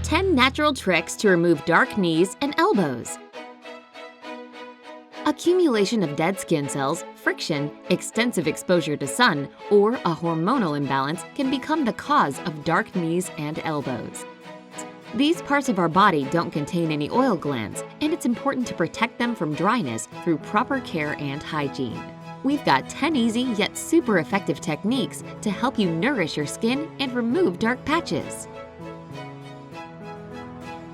10 natural tricks to remove dark knees and elbows. Accumulation of dead skin cells, friction, extensive exposure to sun, or a hormonal imbalance can become the cause of dark knees and elbows. These parts of our body don't contain any oil glands, and it's important to protect them from dryness through proper care and hygiene. We've got 10 easy yet super effective techniques to help you nourish your skin and remove dark patches.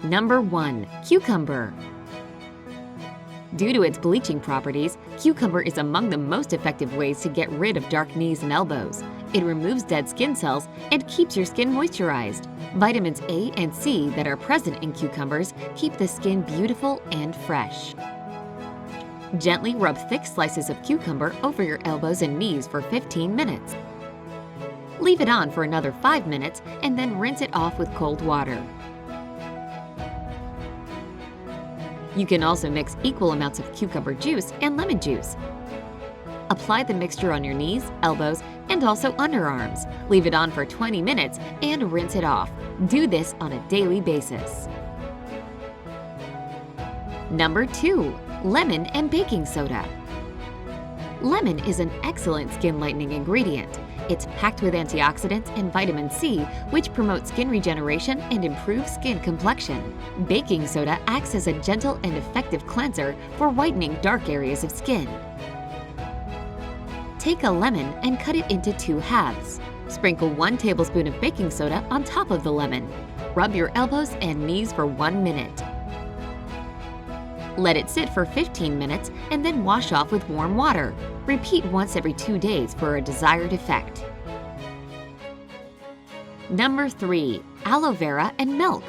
Number 1. Cucumber. Due to its bleaching properties, cucumber is among the most effective ways to get rid of dark knees and elbows. It removes dead skin cells and keeps your skin moisturized. Vitamins A and C that are present in cucumbers keep the skin beautiful and fresh. Gently rub thick slices of cucumber over your elbows and knees for 15 minutes. Leave it on for another 5 minutes and then rinse it off with cold water. You can also mix equal amounts of cucumber juice and lemon juice. Apply the mixture on your knees, elbows, and also underarms. Leave it on for 20 minutes and rinse it off. Do this on a daily basis. Number 2. Lemon and baking soda. Lemon is an excellent skin lightening ingredient. It's packed with antioxidants and vitamin C, which promote skin regeneration and improve skin complexion. Baking soda acts as a gentle and effective cleanser for whitening dark areas of skin. Take a lemon and cut it into 2 halves. Sprinkle 1 tablespoon of baking soda on top of the lemon. Rub your elbows and knees for 1 minute. Let it sit for 15 minutes and then wash off with warm water. Repeat once every 2 days for a desired effect. Number 3. Aloe vera and milk.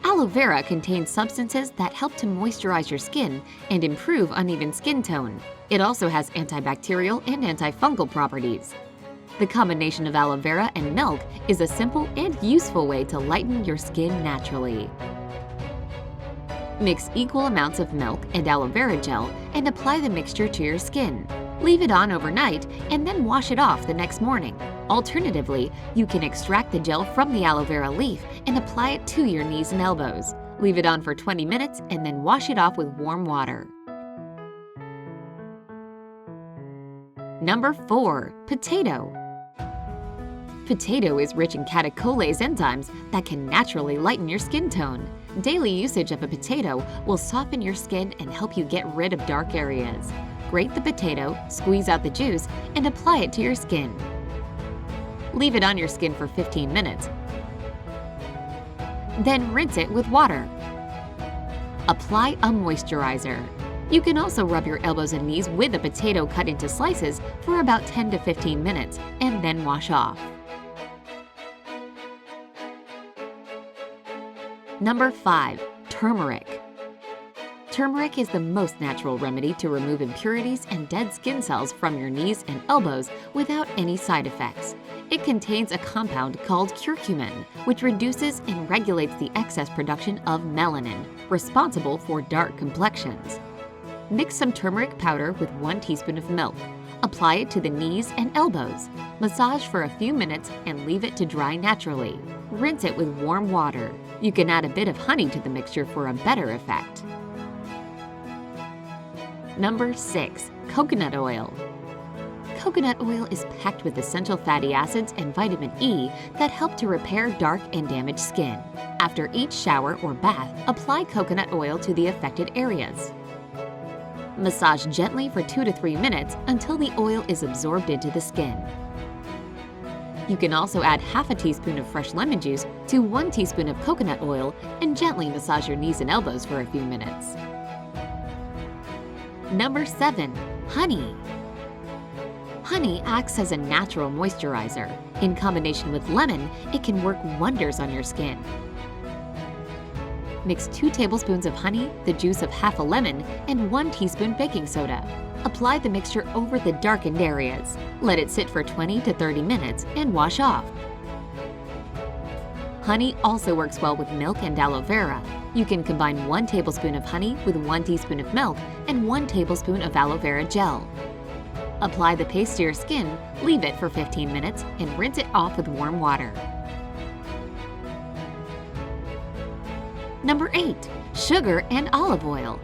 Aloe vera contains substances that help to moisturize your skin and improve uneven skin tone. It also has antibacterial and antifungal properties. The combination of aloe vera and milk is a simple and useful way to lighten your skin naturally. Mix equal amounts of milk and aloe vera gel and apply the mixture to your skin. Leave it on overnight and then wash it off the next morning. Alternatively, you can extract the gel from the aloe vera leaf and apply it to your knees and elbows. Leave it on for 20 minutes and then wash it off with warm water. Number 4. Potato. Potato is rich in catecholase enzymes that can naturally lighten your skin tone. Daily usage of a potato will soften your skin and help you get rid of dark areas. Grate the potato, squeeze out the juice, and apply it to your skin. Leave it on your skin for 15 minutes. Then rinse it with water. Apply a moisturizer. You can also rub your elbows and knees with a potato cut into slices for about 10 to 15 minutes and then wash off. Number 5. Turmeric. Turmeric is the most natural remedy to remove impurities and dead skin cells from your knees and elbows without any side effects. It contains a compound called curcumin, which reduces and regulates the excess production of melanin, responsible for dark complexions. Mix some turmeric powder with 1 teaspoon of milk. Apply it to the knees and elbows. Massage for a few minutes and leave it to dry naturally. Rinse it with warm water. You can add a bit of honey to the mixture for a better effect. Number 6. Coconut oil. Coconut oil is packed with essential fatty acids and vitamin E that help to repair dark and damaged skin. After each shower or bath, apply coconut oil to the affected areas. Massage gently for 2 to 3 minutes until the oil is absorbed into the skin. You can also add half a teaspoon of fresh lemon juice to 1 teaspoon of coconut oil and gently massage your knees and elbows for a few minutes. Number 7. Honey. Honey acts as a natural moisturizer. In combination with lemon, it can work wonders on your skin. Mix 2 tablespoons of honey, the juice of half a lemon, and 1 teaspoon baking soda. Apply the mixture over the darkened areas. Let it sit for 20 to 30 minutes and wash off. Honey also works well with milk and aloe vera. You can combine 1 tablespoon of honey with 1 teaspoon of milk and 1 tablespoon of aloe vera gel. Apply the paste to your skin, leave it for 15 minutes, and rinse it off with warm water. Number 8. Sugar and olive oil.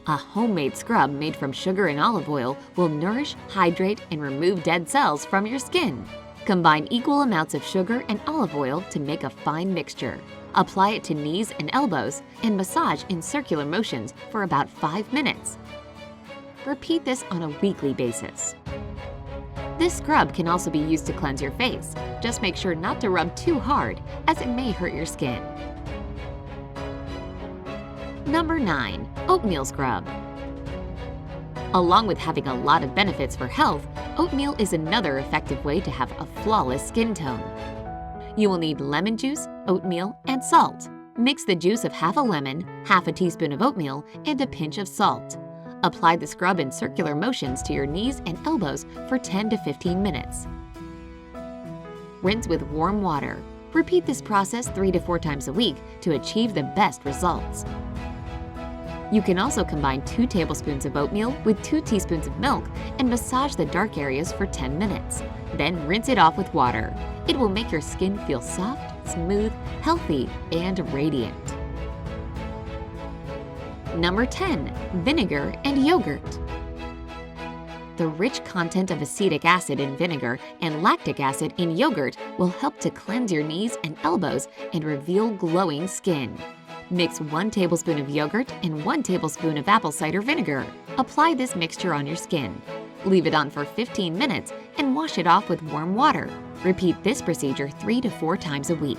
A homemade scrub made from sugar and olive oil will nourish, hydrate, and remove dead cells from your skin. Combine equal amounts of sugar and olive oil to make a fine mixture. Apply it to knees and elbows and massage in circular motions for about 5 minutes. Repeat this on a weekly basis. This scrub can also be used to cleanse your face. Just make sure not to rub too hard, as it may hurt your skin. Number 9. Oatmeal scrub. Along with having a lot of benefits for health, oatmeal is another effective way to have a flawless skin tone. You will need lemon juice, oatmeal, and salt. Mix the juice of half a lemon, half a teaspoon of oatmeal, and a pinch of salt. Apply the scrub in circular motions to your knees and elbows for 10 to 15 minutes. Rinse with warm water. Repeat this process 3 to 4 times a week to achieve the best results. You can also combine 2 tablespoons of oatmeal with 2 teaspoons of milk and massage the dark areas for 10 minutes. Then rinse it off with water. It will make your skin feel soft, smooth, healthy, and radiant. Number 10. Vinegar and yogurt. The rich content of acetic acid in vinegar and lactic acid in yogurt will help to cleanse your knees and elbows and reveal glowing skin. Mix 1 tablespoon of yogurt and 1 tablespoon of apple cider vinegar. Apply this mixture on your skin. Leave it on for 15 minutes and wash it off with warm water. Repeat this procedure 3 to 4 times a week.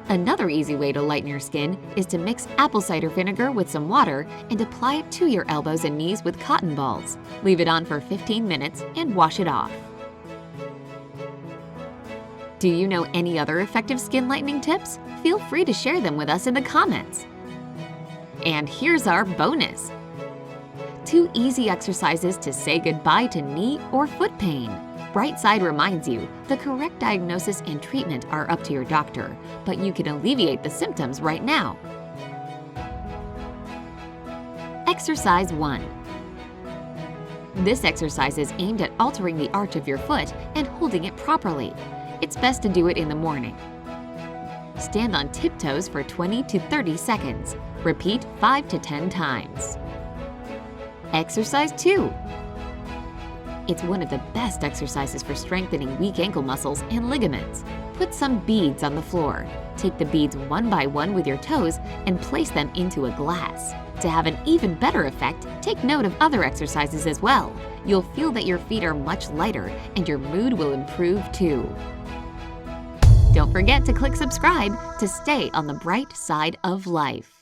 Another easy way to lighten your skin is to mix apple cider vinegar with some water and apply it to your elbows and knees with cotton balls. Leave it on for 15 minutes and wash it off. Do you know any other effective skin lightening tips? Feel free to share them with us in the comments. And here's our bonus. 2 easy exercises to say goodbye to knee or foot pain. Bright Side reminds you, the correct diagnosis and treatment are up to your doctor, but you can alleviate the symptoms right now. Exercise 1. This exercise is aimed at altering the arch of your foot and holding it properly. It's best to do it in the morning. Stand on tiptoes for 20 to 30 seconds. Repeat 5 to 10 times. Exercise 2. It's one of the best exercises for strengthening weak ankle muscles and ligaments. Put some beads on the floor. Take the beads one by one with your toes and place them into a glass. To have an even better effect, take note of other exercises as well. You'll feel that your feet are much lighter and your mood will improve too. Don't forget to click subscribe to stay on the bright side of life.